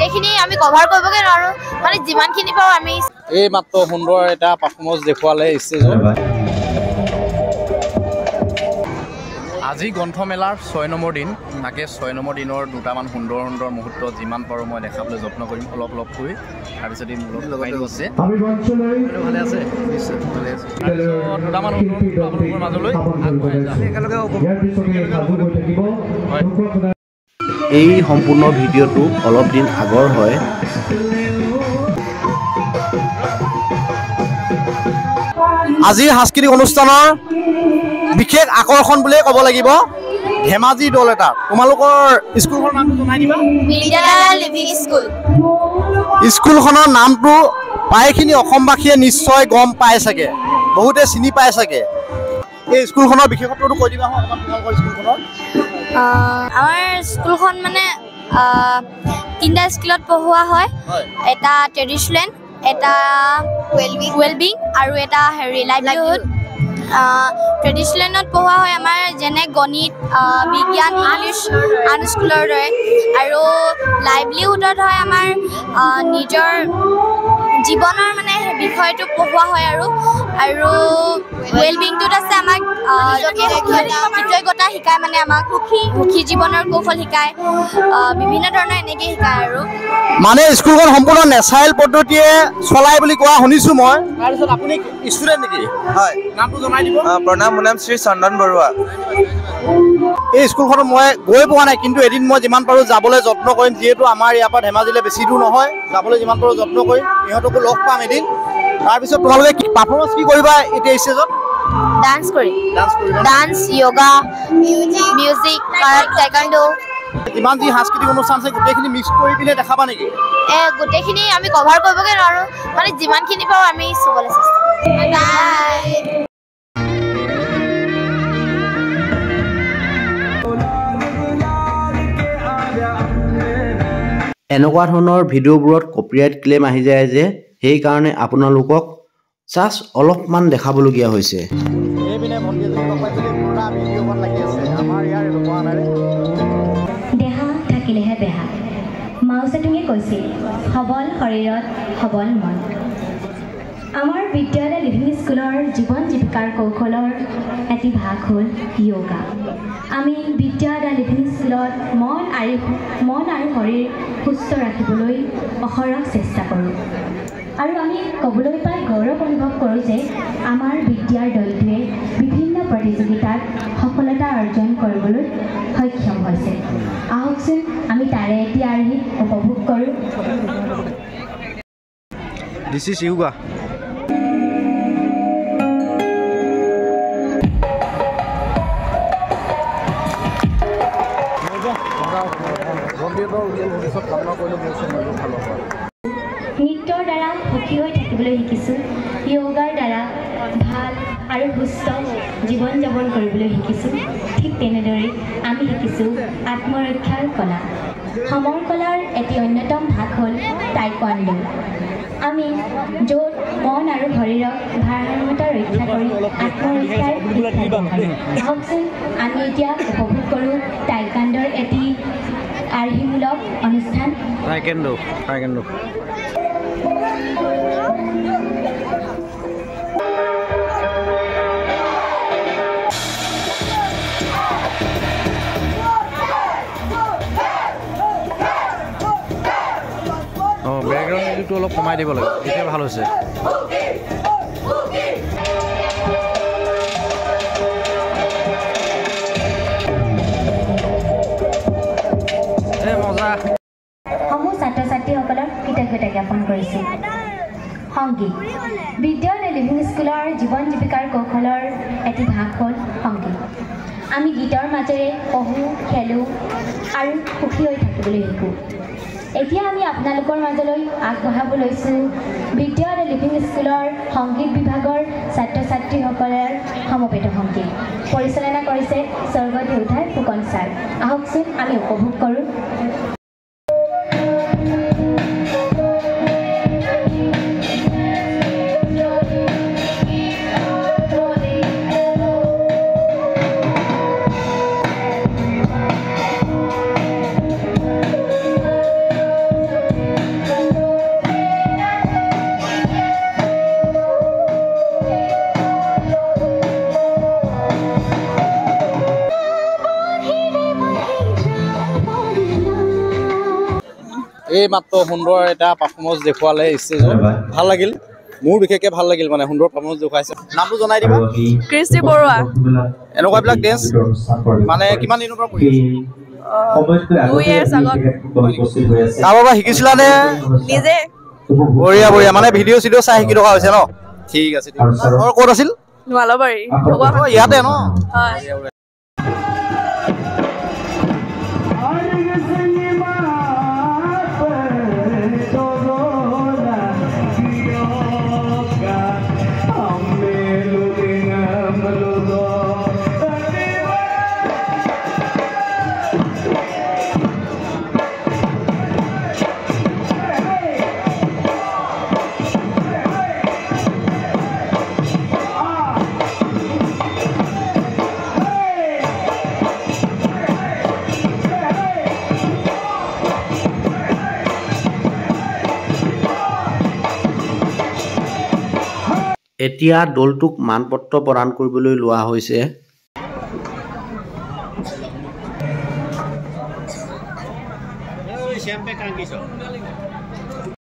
গোটেইখিনি আমি কভাৰ কৰিবগে নোৱাৰো মানে যিমানখিনি পাও আমি এই মাত্ৰ সুন্দৰ এটা পাৰফৰ্মেন্স দেখুৱালে ষ্টেজত আজি গ্ৰন্থমেলাৰ 6 নম্বৰ দিন তাকে 6 নম্বৰ দিনৰ দুটামান সুন্দৰ সুন্দৰ মুহূৰ্ত যিমান পাৰো মই দেখাবলৈ যত্ন কৰিম অলপ কৰি তাৰপিছত এই মূলত লগাই আছে ভালে আছে নিশ্চয় ভালে আছে দুটামান সুন্দৰ আপোনালোকৰ মাজলৈ এই সম্পূৰ্ণ ভিডিঅ'টো অলপ দিন আগৰ হয় আজিৰ সাংস্কৃতিক অনুষ্ঠানৰ বিশেষ আকৰ্ষণ বুলিয়ে ক'ব লাগিব ধেমাজি দল এটা তোমালোকৰ স্কুলখনৰ নামটো জনাই দিবা বিদ্যালয় লিভিং স্কুল স্কুলখনৰ নামটো প্ৰায়খিনি অসমবাসীয়ে নিশ্চয় গম পায় চাগে বহুতে চিনি পায় চাগে এই স্কুলখনৰ বিশেষত্বটো কৈ দিবা অকমান তোমালোকৰ স্কুলখনৰ আমাৰ স্কুলখন মানে তিনটা স্কুলত পঢ়োৱা হয় এটা ট্ৰেডিশনেল এটা ৱেলবিং আৰু এটা হেৰি লাইভলিহুড ট্ৰেডিশনেলত পঢ়োৱা হয় আমাৰ যেনে গণিত বিজ্ঞান ইংলিছ আন স্কুলৰ দৰে আৰু লাইভলিহুডত হয় আমাৰ নিজৰ জীৱনৰ মানে বিষয়টো পঢ়োৱা হয় আৰু ৱেলবিংটোত আছে আমাক কৃতজ্ঞতা শিকায় মানে আমাক সুখী জীৱনৰ কৌশল শিকায় বিভিন্ন ধৰণৰ এনেকৈ শিকায় আৰু মানে স্কুলখন সম্পূৰ্ণ নেচাৰেল পদ্ধতিয়ে চলাই বুলি কোৱা শুনিছোঁ মই তাৰপিছত আপুনি ষ্টুডেণ্ট নেকি হয় নামটো জনাই দিব প্ৰণাম মোৰ নাম শ্ৰী চন্দন বৰুৱা এই স্কুলখনত মই গৈ পোৱা নাই কিন্তু এদিন মই যিমান পাৰোঁ যাবলৈ যত্ন কৰিম যিহেতু আমাৰ ইয়াৰ পৰা ধেমাজিলৈ বেছি দূৰ নহয় যাবলৈ যিমান পাৰোঁ যত্ন কৰিম ইহঁতকো লগ পাম এদিন তাৰপিছত তোমালোকে পাৰফৰ্মেঞ্চ কি কৰিবা এতিয়া ষ্টেজত dance dance yoga music karate taekwondo যিমান যি সাংস্কৃতিক অনুষ্ঠান আছে গোটেইখিনি মিক্স কৰি পিনে দেখাবা নেকি গোটেইখিনি আমি কভাৰ কৰিবগে নোৱাৰো মানে যিমানখিনি পাও আমি চবলৈ চেষ্টা কৰিম বাই এনেকুৱা ধৰণৰ ভিডিঅ'বোৰত কপিৰাইট ক্লেইম আহি যায় যে সেইকাৰণে আপোনালোকক জাষ্ট অলপমান দেখাবলগীয়া হৈছে দেহা থাকিলেহে বেহা মাও চেতুঙে কৈছিল সবল শৰীৰত সবল মন আমাৰ বিদ্যালয় লিভিং স্কুলৰ জীৱন জীৱিকাৰ কৌশলৰ এটি ভাগ হ'ল য়োগা আমি বিদ্যালয় লিভিং স্কুলত মন আৰু শৰীৰ সুস্থ ৰাখিবলৈ অহৰহ চেষ্টা কৰোঁ আৰু আমি ক'বলৈ পাই গৌৰৱ অনুভৱ কৰোঁ যে আমাৰ বিদ্যাৰ দলটোৱে বিভিন্ন প্ৰতিযোগিতাত সফলতা অৰ্জন কৰিবলৈ সক্ষম হৈছে আহকচোন আমি তাৰে এটি আৰ্হি উপভোগ কৰোঁ দিছ ইজ য়োগা নৃত্যৰ দ্বাৰা সুখী হৈ থাকিবলৈ শিকিছোঁ য়োগাৰ দ্বাৰা ভাল আৰু সুস্থ জীৱন যাপন কৰিবলৈ শিকিছোঁ ঠিক তেনেদৰে আমি শিকিছোঁ আত্মৰক্ষাৰ কলা সমৰ কলাৰ এটি অন্যতম ভাগ হ'ল টাইকোৱাণ্ডো আমি য'ত মন আৰু শৰীৰক ভাৰসাম্যতা ৰক্ষা কৰি আত্মৰক্ষাৰ শিক্ষা আহকচোন আমি এতিয়া উপভোগ কৰোঁ টাইকোৱাণ্ডোৰ এটি আৰ্হিমূলক অনুষ্ঠান টাইকোৱাণ্ডো বেকগ্ৰাউণ্ড মিউজিকটো অলপ কমাই দিব লাগে এতিয়া ভাল হৈছে সমূহ ছাত্ৰ ছাত্ৰীসকলক কৃতজ্ঞতা জ্ঞাপন কৰিছোঁ সংগীত বিদ্যালয় লিভিং স্কুলৰ জীৱন জীৱিকাৰ কৌশলৰ এটি ভাগ হ'ল সংগীত আমি গীতৰ মাজেৰে পঢ়োঁ খেলোঁ আৰু সুখী হৈ থাকিবলৈ শিকোঁ এতিয়া আমি আপোনালোকৰ মাজলৈ আগবঢ়াব লৈছোঁ বিদ্যালয় লিভিং স্কুলৰ সংগীত বিভাগৰ ছাত্ৰ ছাত্ৰীসকলৰ সমবেত সংগীত পৰিচালনা কৰিছে স্বৰ্গদেউ উদ্ধাৰ ফুকন ছাৰ আহকচোন আমি উপভোগ কৰোঁ এই মাত্ৰ সুন্দৰ এটা পাৰফৰ্মেঞ্চ দেখুৱালে ষ্টেজত ভাল লাগিল মোৰ বিশেষকৈ ভাল লাগিল মানে সুন্দৰ পাৰফৰ্মেঞ্চ দেখুৱাইছে নামটো জনাই দিবা কৃষ্টি বৰুৱা এনেকুৱাবিলাক ডেন্স মানে কিমান দিনৰ পৰা কৰি আছা 2 years আগত কাৰোবাৰ পৰা শিকিছিলানে নিজে বঢ়িয়া বঢ়িয়া মানে ভিডিঅ' চিডিঅ' চাই শিকি থকা হৈছে ন ঠিক আছে ঘৰ ক'ত আছিল নলবাৰী ইয়াতে ন হয় এতিয়া দলটোক মানপত্ৰ প্ৰদান কৰিবলৈ লোৱা হৈছে siempre canquizo.